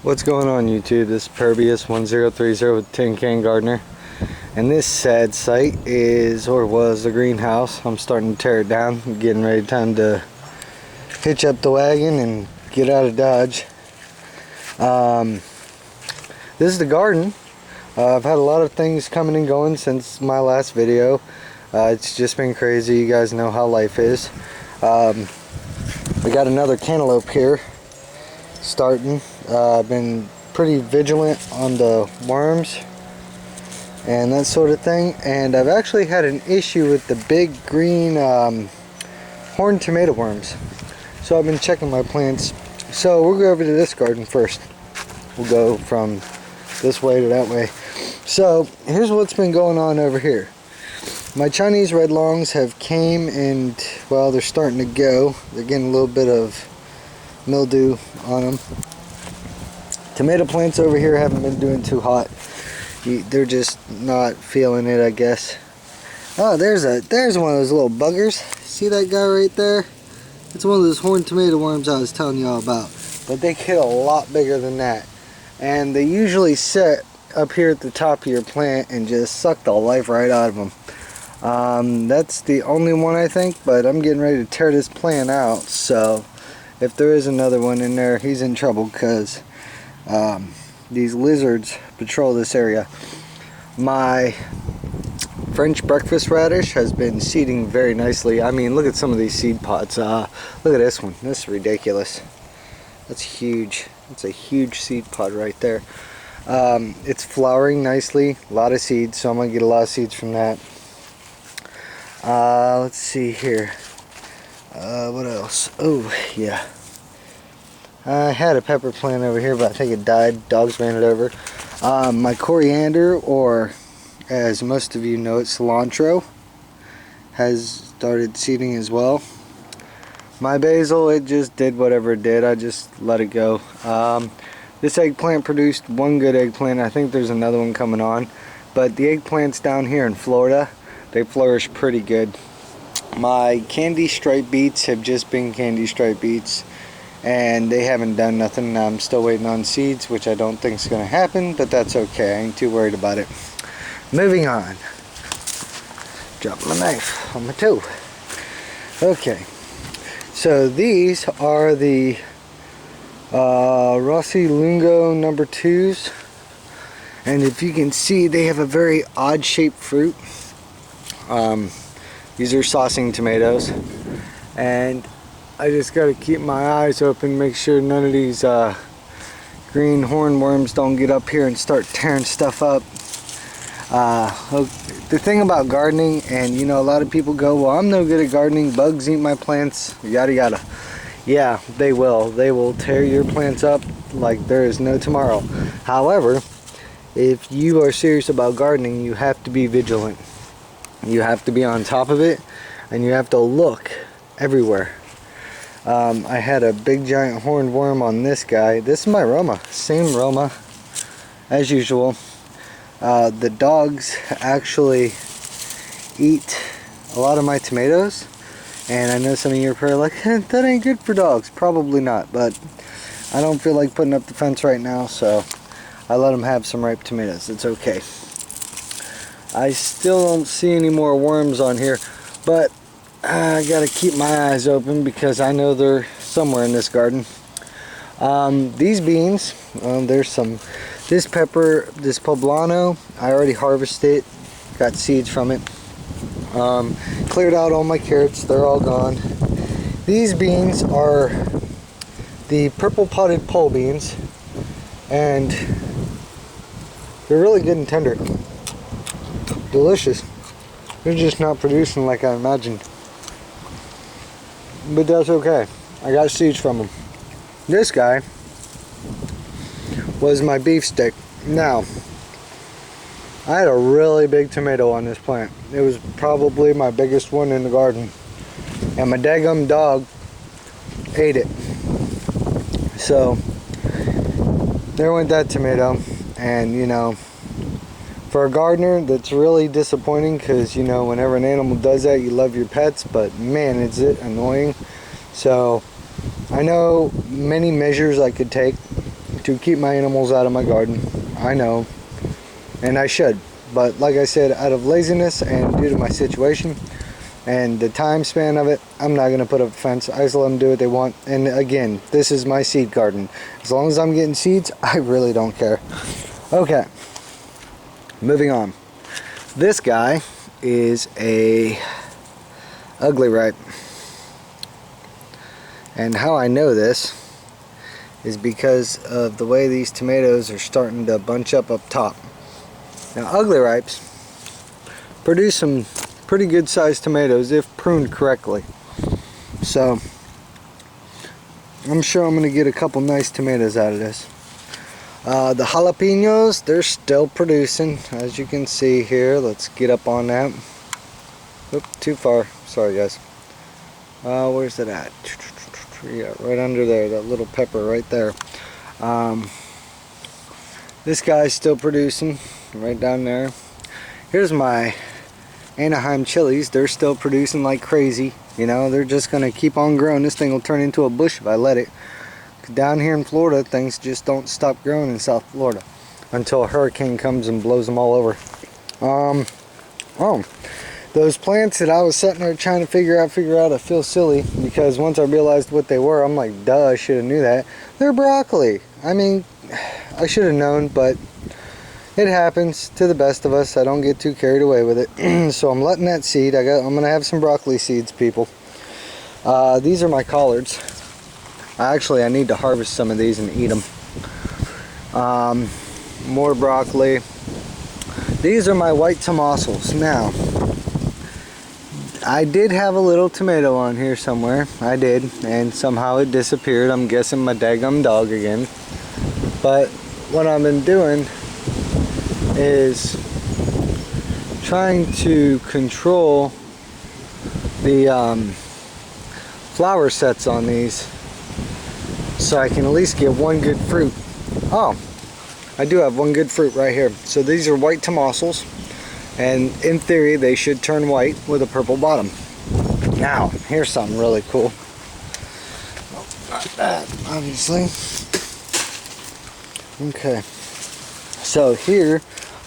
What's going on YouTube? This is Perbius1030 with Tin Can Gardener, and this sad sight is, or was, the greenhouse. I'm starting to tear it down. I'm getting ready, time to hitch up the wagon and get out of Dodge. This is the garden. I've had a lot of things coming and going since my last video. It's just been crazy. You guys know how life is. We got another cantaloupe here starting. I've been pretty vigilant on the worms and that sort of thing, and I've actually had an issue with the big green horned tomato worms. So I've been checking my plants. So we'll go over to this garden first. We'll go from this way to that way. So here's what's been going on over here. My Chinese red longs have came and, well, they're starting to go. They're getting a little bit of mildew on them. Tomato plants over here haven't been doing too hot. They're just not feeling it, I guess. Oh, there's one of those little buggers. See that guy right there? It's one of those horned tomato worms I was telling you all about. But they get a lot bigger than that. And they usually sit up here at the top of your plant and just suck the life right out of them. That's the only one, I think, but I'm getting ready to tear this plant out. So if there is another one in there, he's in trouble, because these lizards patrol this area. My French breakfast radish has been seeding very nicely. I mean, look at some of these seed pods. Look at this one. This is ridiculous. That's huge. It's a huge seed pod right there. It's flowering nicely. A lot of seeds, so I'm going to get a lot of seeds from that. Let's see here. What else? Oh, yeah. I had a pepper plant over here, but I think it died. Dogs ran it over. My coriander, or as most of you know it, cilantro, has started seeding as well. My basil, it just did whatever it did. I just let it go. This eggplant produced one good eggplant. I think there's another one coming on. But the eggplants down here in Florida, they flourish pretty good. My candy stripe beets have just been candy stripe beets, and they haven't done nothing. I'm still waiting on seeds, which I don't think is going to happen, but that's okay. I ain't too worried about it. Moving on. Drop my knife on my toe. Okay. So these are the Rossi Lungo number 2s, and if you can see, they have a very odd shaped fruit. These are saucing tomatoes, and I just got to keep my eyes open, make sure none of these green hornworms don't get up here and start tearing stuff up. The thing about gardening, and you know, a lot of people go, well, I'm no good at gardening, bugs eat my plants, yada yada. Yeah, they will. They will tear your plants up like there is no tomorrow. However, if you are serious about gardening, you have to be vigilant. You have to be on top of it, and you have to look everywhere. I had a big giant horned worm on this guy. This is my Roma, same Roma as usual. The dogs actually eat a lot of my tomatoes, and I know some of you are probably like, that ain't good for dogs. Probably not, but I don't feel like putting up the fence right now, so I let them have some ripe tomatoes. It's okay. I still don't see any more worms on here, but I gotta keep my eyes open because I know they're somewhere in this garden. These beans, there's some, this pepper, this poblano, I already harvested it, got seeds from it. Cleared out all my carrots, they're all gone. These beans are the purple potted pole beans, and they're really good and tender. Delicious. They're just not producing like I imagined. But that's okay. I got seeds from them. This guy was my beef stick. Now, I had a really big tomato on this plant. It was probably my biggest one in the garden. And my daggum dog ate it. So, there went that tomato. And, you know, for a gardener, that's really disappointing, because, you know, whenever an animal does that, you love your pets, but man, is it annoying. So I know many measures I could take to keep my animals out of my garden. I know, and I should, but like I said, out of laziness and due to my situation and the time span of it, I'm not going to put up a fence. I just let them do what they want. And again, this is my seed garden. As long as I'm getting seeds, I really don't care. Okay, moving on. This guy is a ugly ripe, and how I know this is because of the way these tomatoes are starting to bunch up top. Now, ugly ripes produce some pretty good sized tomatoes if pruned correctly, so I'm sure I'm going to get a couple nice tomatoes out of this. The jalapenos, they're still producing, as you can see here. Let's get up on that. Oop, too far. Sorry, guys. Where's it at? Yeah, right under there, that little pepper right there. This guy's still producing, right down there. Here's my Anaheim chilies. They're still producing like crazy. You know, they're just gonna keep on growing. This thing will turn into a bush if I let it. Down here in Florida, things just don't stop growing in South Florida until a hurricane comes and blows them all over. Those plants that I was sitting there trying to figure out, I feel silly because once I realized what they were, I'm like, duh, I should have knew that. They're broccoli. I mean, I should have known, but it happens to the best of us. I don't get too carried away with it. So I'm letting that seed. I'm gonna have some broccoli seeds, people. These are my collards. Actually, I need to harvest some of these and eat them. More broccoli. These are my white tomatoes. Now, I did have a little tomato on here somewhere. I did, and somehow it disappeared. I'm guessing my daggum dog again. But what I've been doing is trying to control the flower sets on these so I can at least get one good fruit. Oh, I do have one good fruit right here. So these are white tomatoes, and in theory they should turn white with a purple bottom. Now, here's something really cool. Oh, not that, obviously. Okay, so here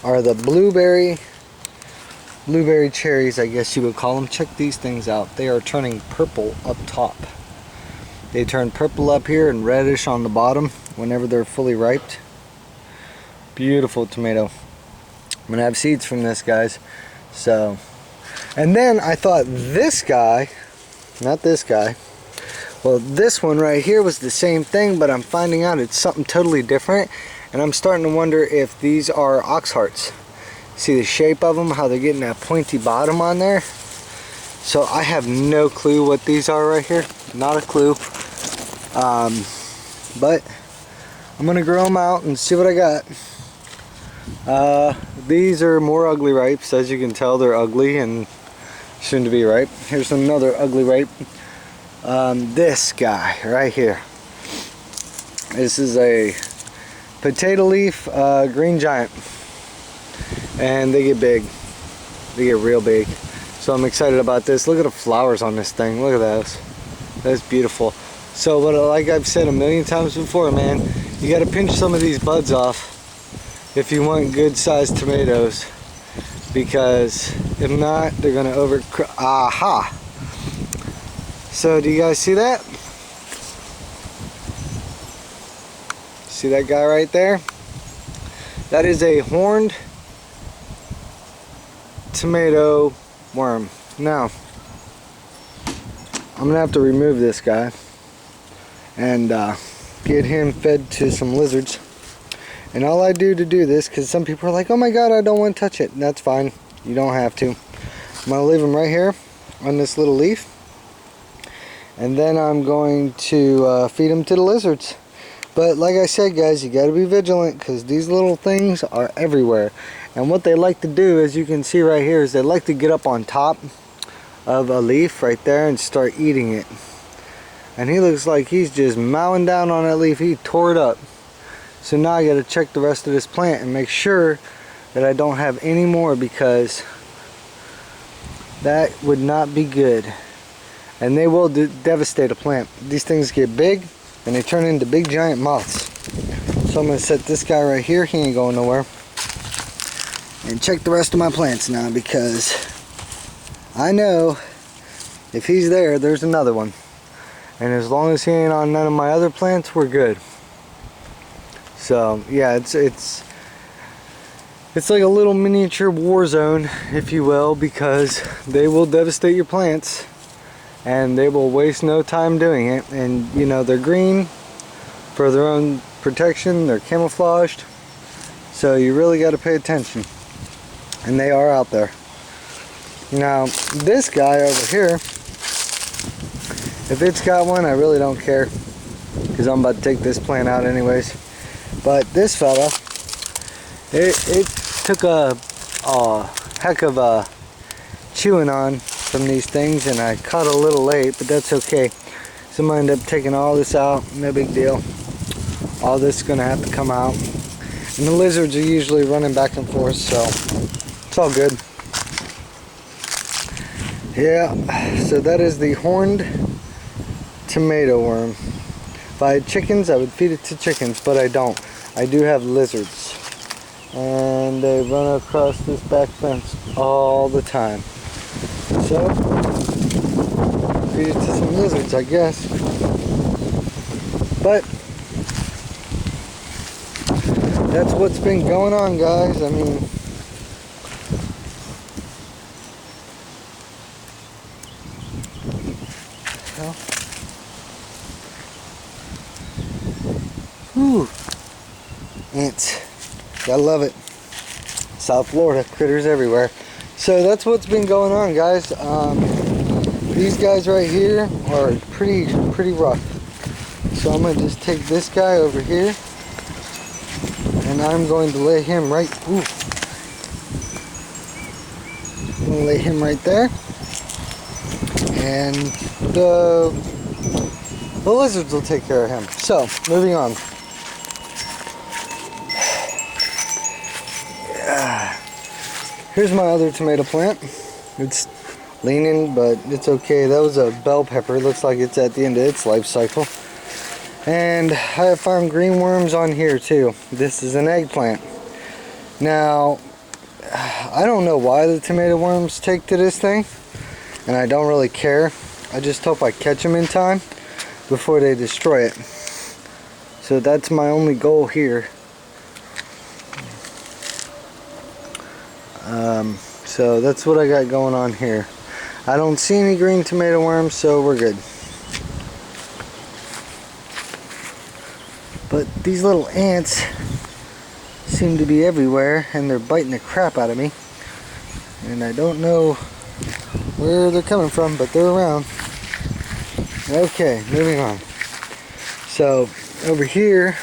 are the blueberry cherries, I guess you would call them. Check these things out. They are turning purple up top. They turn purple up here and reddish on the bottom whenever they're fully ripe. Beautiful tomato. I'm gonna have seeds from this, guys. So, and then I thought this guy, not this guy, well, this one right here was the same thing, but I'm finding out it's something totally different, and I'm starting to wonder if these are ox hearts. See the shape of them, how they're getting that pointy bottom on there? So I have no clue what these are right here. Not a clue. But I'm gonna grow them out and see what I got. These are more ugly ripes. As you can tell, they're ugly and soon to be ripe. Here's another ugly ripe. This guy right here. This is a potato leaf green giant, and they get big. They get real big. So I'm excited about this. Look at the flowers on this thing. Look at those. That's beautiful. So, but like I've said a million times before, man, you got to pinch some of these buds off if you want good sized tomatoes, because if not, they're gonna aha. So do you guys see that? See that guy right there? That is a horned tomato worm. Now, I'm gonna have to remove this guy and get him fed to some lizards. And all I do to do this, because some people are like, oh my god, I don't want to touch it. And that's fine, you don't have to. I'm gonna leave him right here on this little leaf, and then I'm going to feed him to the lizards. But like I said, guys, you got to be vigilant, because these little things are everywhere. And what they like to do, as you can see right here, is they like to get up on top of a leaf right there and start eating it. And he looks like he's just mowing down on that leaf. He tore it up. So now I got to check the rest of this plant and make sure that I don't have any more, because that would not be good. And they will devastate a plant. These things get big and they turn into big giant moths. So I'm going to set this guy right here. He ain't going nowhere. And check the rest of my plants now, because I know if he's there, there's another one. And as long as he ain't on none of my other plants, we're good. So yeah, it's like a little miniature war zone, if you will, because they will devastate your plants and they will waste no time doing it. And you know, they're green for their own protection, they're camouflaged, so you really got to pay attention. And they are out there. Now this guy over here, if it's got one, I really don't care, because I'm about to take this plant out anyways. But this fella, it took a heck of a chewing on from these things, and I caught a little late, but that's okay. So I'm going to end up taking all this out, no big deal. All this is going to have to come out. And the lizards are usually running back and forth, so it's all good. Yeah, so that is the horned tomato worm. If I had chickens, I would feed it to chickens, but I don't. I do have lizards, and they run across this back fence all the time. So, feed it to some lizards, I guess. But that's what's been going on, guys. I mean, whew. Ants. Gotta love it. South Florida, critters everywhere. So that's what's been going on, guys. These guys right here are pretty rough. So I'm gonna just take this guy over here, and I'm going to lay him right. Ooh. I'm gonna lay him right there, and the lizards will take care of him. So moving on. Here's my other tomato plant. It's leaning, but it's okay. That was a bell pepper. It looks like it's at the end of its life cycle. And I have found green worms on here too. This is an eggplant. Now, I don't know why the tomato worms take to this thing, and I don't really care. I just hope I catch them in time before they destroy it. So that's my only goal here. So that's what I got going on here. I don't see any green tomato worms, so we're good. But these little ants seem to be everywhere, and they're biting the crap out of me. And I don't know where they're coming from, but they're around. Okay, moving on. So over here,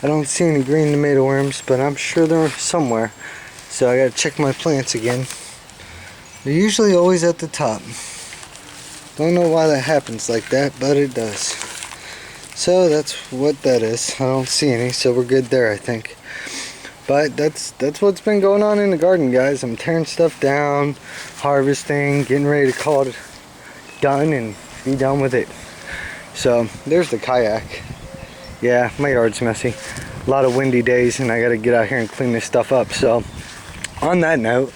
I don't see any green tomato worms, but I'm sure they're somewhere. So I gotta check my plants again. They're usually always at the top. Don't know why that happens like that, but it does. So that's what that is. I don't see any, so we're good there, I think. But that's what's been going on in the garden, guys. I'm tearing stuff down, harvesting, getting ready to call it done and be done with it. So there's the kayak. Yeah, my yard's messy. A lot of windy days, and I gotta get out here and clean this stuff up. So on that note,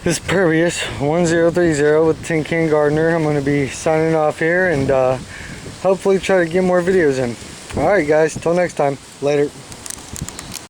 this is Pervious 1030 with Tin Can Gardener. I'm going to be signing off here, and hopefully try to get more videos in. Alright guys, till next time. Later.